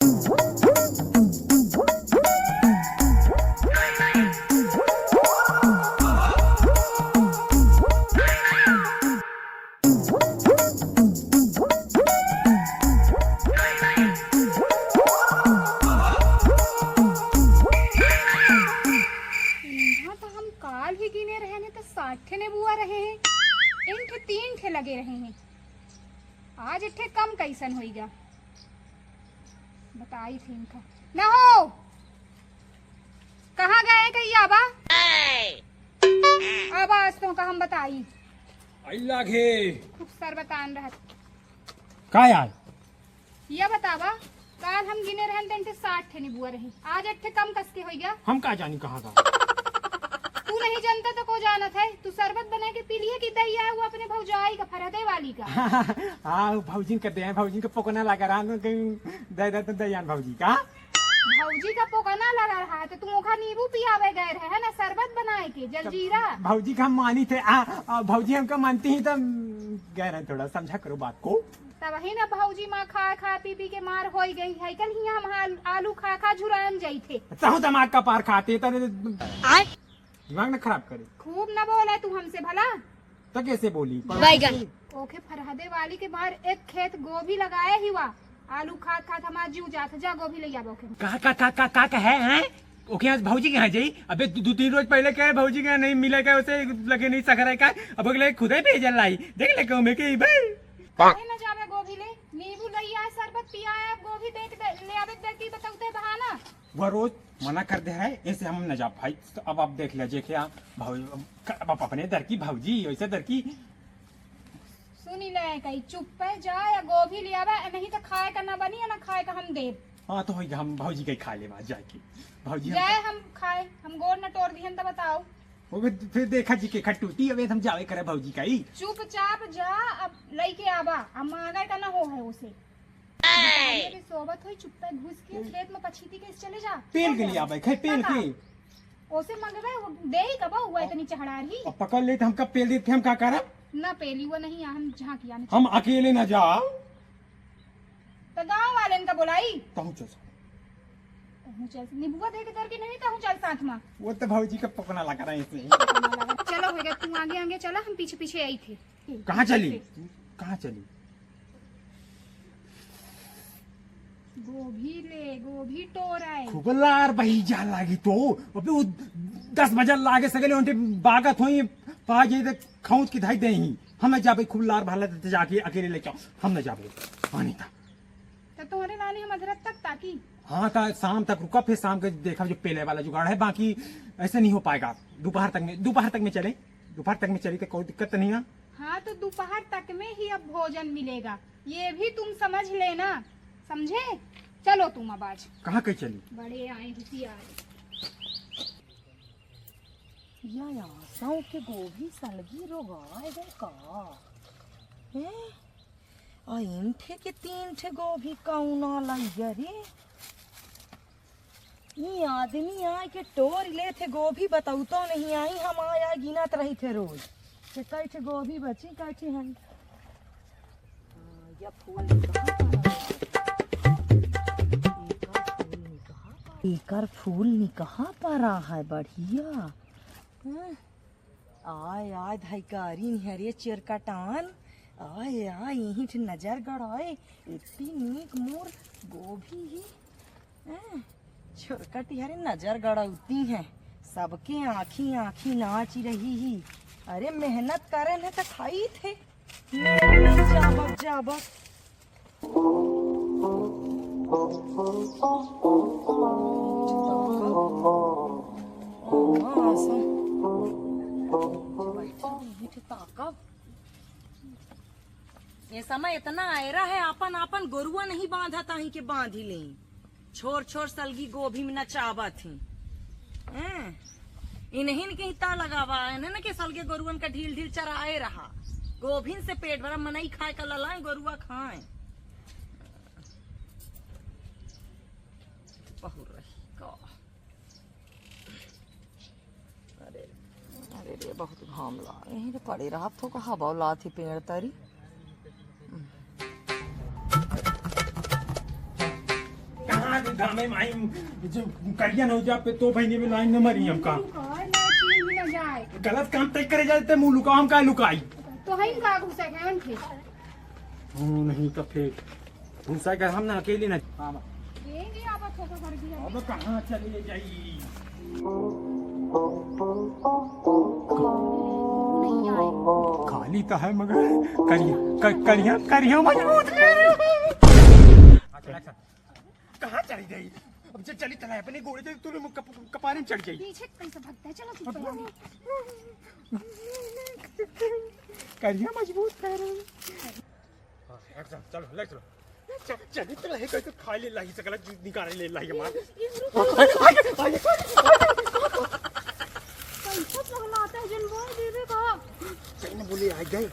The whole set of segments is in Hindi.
काल ही गिने रहे ने तो 60 ने बुआ रहे हैं। इन थे 3 थे लगे रहे हैं। आज इठे कम कैसन हो गया बताई थी इनका न हो कहाँ गए कही आबा आबा आज तो का हम बताई लागे खूब सर बतान रहा का यार ये बतावा काल हम गिने रहे थे 60 थे बुआ रहे आज इठे कम कस के हो गया। हम का जानी कहाँ का तू नहीं जानता तो को जानत है। तू शरबत बना के पी लिए कि दही है वो अपने भौजाई का फरहदे वाली का। हाँ भौजी करते हैं भौजी का पोकना लगा रहा दे दे दयान भौजी का भौजी का पोकना लगा रहा है तो तुम ओखा नींबू पियावे गए रहे है ना शरबत बनाए के जलजीरा। भौजी का हम मानी थे भौजी हमको मानती ही तो गए रहे थोड़ा समझा करो बात को। तब वही ना भौजी माँ खा खा पी पी के मार हो गई है कल ही हम आलू खा खा झुरान जाई थे। चाहो दिमाग का पार खाते दिमाग न खराब करे। खूब न बोले तू हमसे भला तो कैसे बोली ओके फरहदे वाली के बाहर एक खेत गोभी लगाया ही हुआ आलू खा खा हमारा जीव जाता जा गोभी ले जाबो का है ओके आज भौजी के यहाँ जाई अबे 2-3 रोज पहले क्या भौजी के नहीं मिले क्या उसे लगे नहीं सक रहा का अब अगले खुद ही भेजल लाई देख ले कहूं मैं के भाई न जावे गोभी ले नींबू लई आए शरबत पिया है गोभी देख ले आवे देखी बताउते बहाना वो रोज मना कर दे है ऐसे हम न जा भाई तो अब आप देख लीजिए क्या अब अपने दर की भौजी वैसे दर की सुनी ले कहीं चुप पे जा या गोभी ले आवे नहीं तो खाए का ना बनी ना खाए का हम दे। हाँ तो हम भौजी के खा ले बात जाके भौजी जाए हम खाए हम गोर न तोड़ दिहन तो बताओ वो फिर देखा जी के खटूटी अब हम जावे करे भौजी का ही चुपचाप जा अब लेके आवा हम मांगा का ना हो है उसे सोबत हुई चुप पे घुस के खेत में पछीती के चले जा पेल के लिए आवे खाए पेल के ओसे मंगवे वो दे ही कबा हुआ इतनी चढ़ा रही अब पकड़ ले हम कब पेल देते हम क्या करब ना पेली वो नहीं हम जहाँ किया हम अकेले न जाओ तो गाँव वाले का बुलाई पहुँचो नींबुआ दे के दर की नहीं तो चल साथ में वो तो भौजी का पकना लगा रहा है इसमें चलो हो गया तू आगे आगे चला हम पीछे पीछे आई थे। कहाँ चली कहाँ चली गोभी टोर आए खूब लार बही जा लागी तो अबे वो 10 बजे लागे सगले उनके बागत होई पा जे तक खाऊत की धाई देही हम न जाबे खूब लार भाला ते जाके अकेले लेके हम न जाबे पानी था तो तुम्हारे नानी हम अधरत तक ताकि हाँ था शाम तक रुका फिर शाम के देखा जो पेले वाला जुगाड़ है बाकी ऐसे नहीं हो पाएगा दोपहर तक में चले दोपहर तक में चली तो कोई दिक्कत नहीं है। हाँ तो दोपहर तक में ही अब भोजन मिलेगा ये भी तुम समझ लेना समझे। चलो तुम अब आज कहाँ कहीं चली बड़े आए होशियार या के गोभी सलगी रोगाए गए का इन ठे के 3 ठे गोभी कौना लइया रे ये आदमी आए के टोर ले थे गोभी बताऊ तो नहीं आई हम आया गिनत रही थे रोज के कई ठे गोभी बची कई ठे हैं या फूल एकर फूल निकहा परा है बढ़िया आय आय धाइकारी निहरे चेर कटान आय आय यही ठे नजर गड़ाए इतनी नीक मोर गोभी ही छोरकट यारे नजर गड़ौती है सबके आँखी आँखी नाच रही ही अरे मेहनत करे न तो खाई थे जाबक जाबक ये समय इतना आयरा है आपन आपन गोरुआ नहीं बांधा ताही के बांधी ले छोर छोर सलगी गोभी में नचावा थी इन्हीं कहीं ता लगावा इन्हें न के सलगे गोरुअन का ढील ढील चराए रहा गोभिन से पेट भरा मनई खाए का ललाए गोरुआ खाए बहु रही का अरे अरे रे बहुत घाम ला यहीं तो पड़े रहा तो का हवा ला थी पेड़ तरी गामे माई जो करिया हो जा पे तो बहनी में लाइन न मरी हमका और ना चीज भी न जाए गलत काम तय करे जाते मुंह लुका हम का लुकाई तो है का घुसा है उनके नहीं तो फिर घुसा कर हम ना अकेले ना हां ये आप ठोकर कर दिया अब कहां चले जाई नहीं आए खाली तो है मगर करिया करिया मजबूत कहाँ चली गई अब जब चली चला अपने घोड़े से तूने कपारे में चढ़ गई पीछे कैसे भागता है चलो चुप करिया मजबूत कर चलो ले चलो चली तो रहे कोई तो खा ले लाई सकला निकाल ले लाई हमार कैसे पगलाता है जन बोल दीदी का चैन बोले आ गए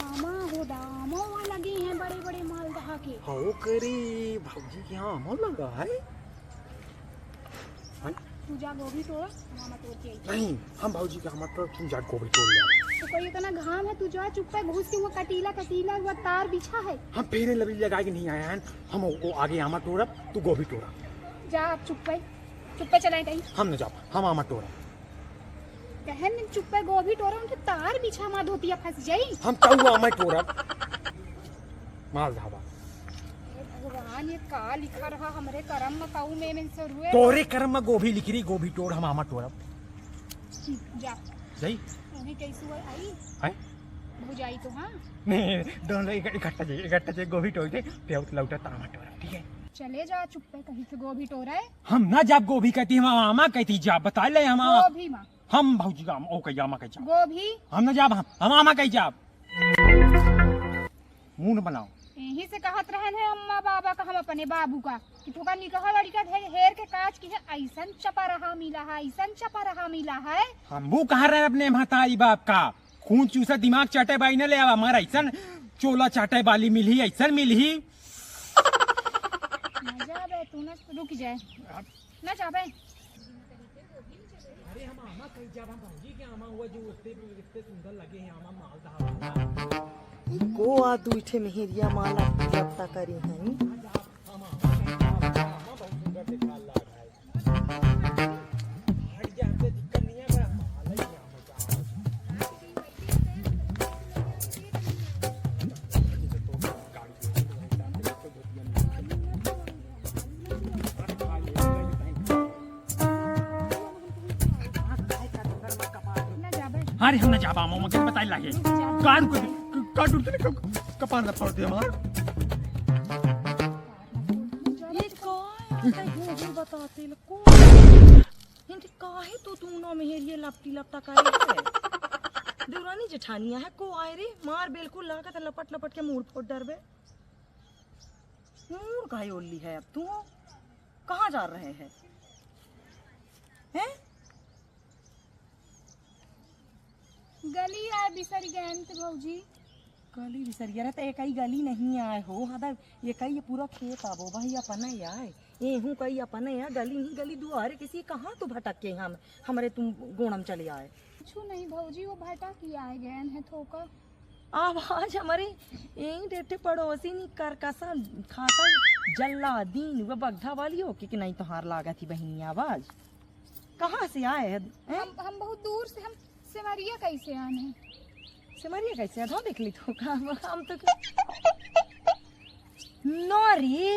आमा हो दामो लगे हैं बड़े बड़े मालदह के हो करी भौजी के यहाँ आमो लगा है तू जा गोभी तोड़ मामा तोड़ के आई नहीं हम भौजी के हम तो तुम जा गोभी तोड़ ले तो कोई इतना घाम है तू जा चुप पे घुस के वो कटीला वो तार बिछा है हम फेरे लबी लगा के नहीं आए हैं हम वो आगे आमा तोड़ब तू गोभी तोड़ा जा आप चुप पे चलाए कहीं हम न जाब हम आमा तोड़ा कहन चुप पे गोभी तोड़ा उनके तार बिछा मां धोतिया फंस जाई हम कहू आमा तोड़ब माल धावा भगवान ये का लिखा रहा हमरे करम में काऊ में से रुए तोरे कर्म में गोभी लिख रही गोभी तोड़ हम आमा तोड़ब जा सही उन्हें कैसे हुआ आई है हो जाई तो हां नहीं दोनों इकट्ठा चाहिए गोभी तोड़ दे पेउत लौटा तामा तोड़ब ठीक है चले जा चुप पे कहीं से गोभी तोड़ा है हम ना जाब गोभी कहती हम आमा कहती जा बता ले हम गोभी मां हम भौजी का ओ कही आमा कही जाब गोभी हम न जाब हम आमा कही जाब मुंह न बनाओ यही से कहत रहन है अम्मा बाबा का हम अपने बाबू का कि तोका निकहा लड़का हेर के काज की है ऐसन चपा रहा मिला है हम वो कहा रहे अपने महतारी बाप का खून चूसा दिमाग चाटे बाई न ले आवा हमारा ऐसन चोला चाटे वाली मिली ऐसन मिली न जाबे तू न रुक जाए न जाबे अरे हम आमा कही जाब हम भौजी के आमा हुआ जो इतने सुंदर लगे हैं आमा मालदा को आ दूठे मेहरिया माला लगता करी हैं अरे हम न जाबा आमा मगर बताई लागे कार को काट उठते कपार न पड़ दे हमार ये काय गोभी बताते ल को हिंदी काहे तो तू ना मेहरिया लपटा करे देवरानी जेठानिया है को आए रे मार बिल्कुल लागत लपट लपट के मुंह फोड़ डरबे मुंह काहे ओली है अब तू कहाँ जा रहे हैं हैं गली आए बिसर गए थे भौजी गली बिसरिया रहता एक ही गली नहीं आए हो हाँ ये कई पूरा खेत आबो भाई अपन आए ये हूँ कई अपन है गली नहीं गली दुआरे किसी कहाँ तो भटक के हम हमारे तुम गोणम चले आए कुछ नहीं भौजी वो भाटा की आए गए हैं थोका आवाज हमारे यही डेटे पड़ोसी नहीं कर कसा खाता जल्ला दीन वो बगधा वाली हो कि नहीं तुम्हार लागा थी बहनी आवाज कहाँ से आए हैं हम बहुत दूर से हम सिमरिया कैसे आने सिमरिया कैसे आधा देख ली तो हम तो नौरी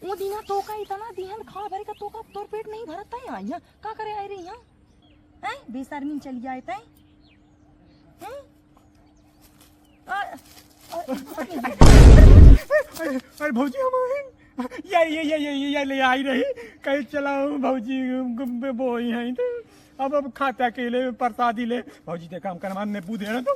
वो दीना तो का इतना दिहन खा भरे का तो का तोर पेट नहीं भरता है यहाँ का करे आए रे यहाँ हैं बेशर्मी चली जाए तय हैं अरे भौजी हम ये ले आई रही कहीं चलाओ भौजी बोई हैं तो अब खाता के ले प्रसादी ले भौजी देखा हम करमान ने पूछ देना तो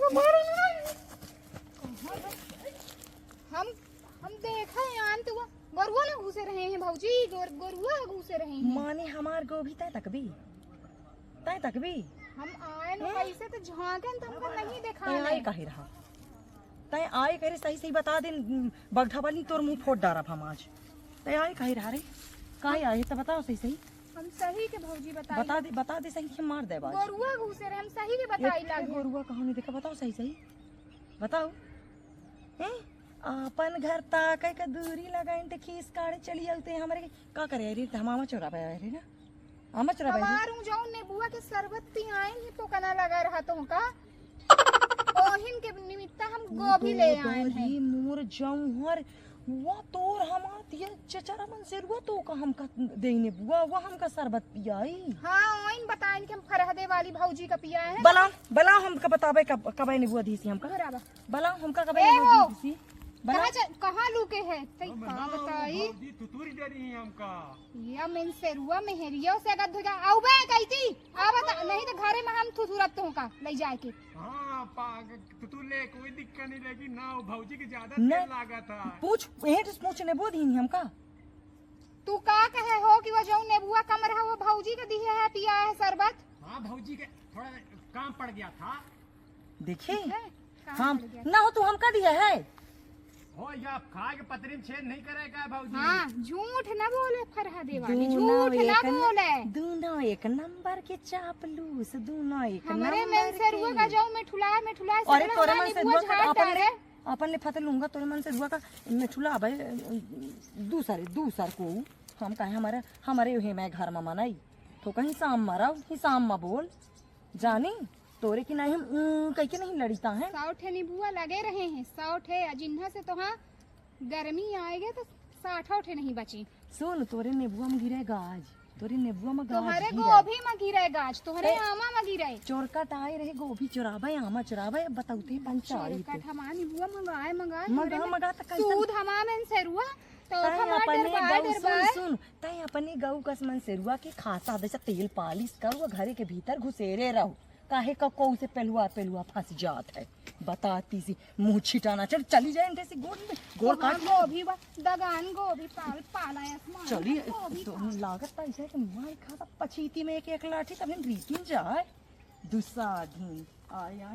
हम देखा है आन तो गोरुआ ना घुसे रहे हैं भौजी गोरुआ घुसे रहे हैं माने हमार गोभी तय तक भी हम आए न कैसे तो झांकन तुमको नहीं देखा आए कहे रहा तय आए करे सही बता दे बगधा वाली तोर मुंह फोड़ डारा हम आज तय आए कहे रहा रे काहे आए तो बताओ सही हम सही के भौजी बता दे सही के मार दे बाज गोरुआ घुसे रहे हम सही के बताई लागे गोरुआ कहानी देखा बताओ सही बताओ हैं अपन घर ताके का दूरी लगाइन ते खीस काढ़े चली आते हमरे का करे रे हमामा चोरा पे रे ना आमा चोरा पे हमारू जाऊं ने बुआ के शरबत पियाइन ही तो कना लगा रहा तो का ओहिन के निमित्त हम गोभी ले आए हैं मोर जाऊं हर वो तोर हमा दिया चचरा मन से रुआ तो का हमका देने बुआ वो हमका शरबत पियाई हाँ ओइन बताइन के हम फरहदे वाली भौजी का पिया है बला हमका बतावे कब ने बुआ दी सी हमका बराबर बला हमका कब ए ने वो, बुआ दी सी बला कहाँ लुके है तई का बताई तुतुरी दे रही है हमका या मेन से रुआ मेहरिया से अगर धोगा आउबे कहती आ बता नहीं तो घरे में हम थुथुरत तो का ले जाए के हाँ तुतुर ले कोई दिक्कत नहीं लगी ना भौजी की ज्यादा न- तेल लागा था पूछ पूछने बुआ दी हमका तू का कहे हो कि वो जाऊं नेबुआ कमर है वो भौजी के दिए है पिया है शरबत हाँ भौजी के थोड़ा काम पड़ गया था देखे है? कहाँ हम पड़ गया? ना हो तू हमका दिया है हो या खा के पतरी में छेद नहीं करेगा भौजी हाँ झूठ न बोले फरहदे वाली दूना झूठ न बोले दूना एक नंबर के चापलूस दूना एक हमारे नंबर मेन से रुआ का जाऊं मैं ठुला अरे तोरे मन से दुआ का अपन डाले अपन ले फते लूंगा तोरे मन से दुआ का मिठुला भाई दूसर को हम काहे हमारे हे मैं घर में मनाई तो कहीं शाम मरा ही शाम में बोल जानी तोरे की नहीं हम कहीं के नहीं लड़ीता है सौठे नीबुआ लगे रहे हैं सौठे जिन्हा से तो हाँ गर्मी आएगा तो 60 नहीं बची सुन तोरे नेबुआ में गिरे गाज तोरे नेबुआ में गाज तुम्हारे गिरे। गोभी में गिरे गाछ तुम्हारे ए, आमा में गिरे चोरकट आए रहे गोभी चुरावे आमा चुरावे बताउते पंचायत चोरकट हमारा नीबुआ मंगाए मंगा त कैसन सूद हमारा मेन से रुआ तो तै हमारा अपने डरबाए गऊ सुन डरबाए सुन तै अपने गऊ कस मन सेरुआ के खाता जैसे तेल पालिश कर वो घरे के भीतर घुसेरे रहो काहे का को से पेलुआ फंस जात है बताती सी मुंह छिटाना चल चली जाए जैसे गोल काट गोभी दगान गोभी पाला आसमान चली गोभी तो लागत ऐसे कि मार खाता पछीती में एक लाठी तब रीति जाए दुसा दिन आया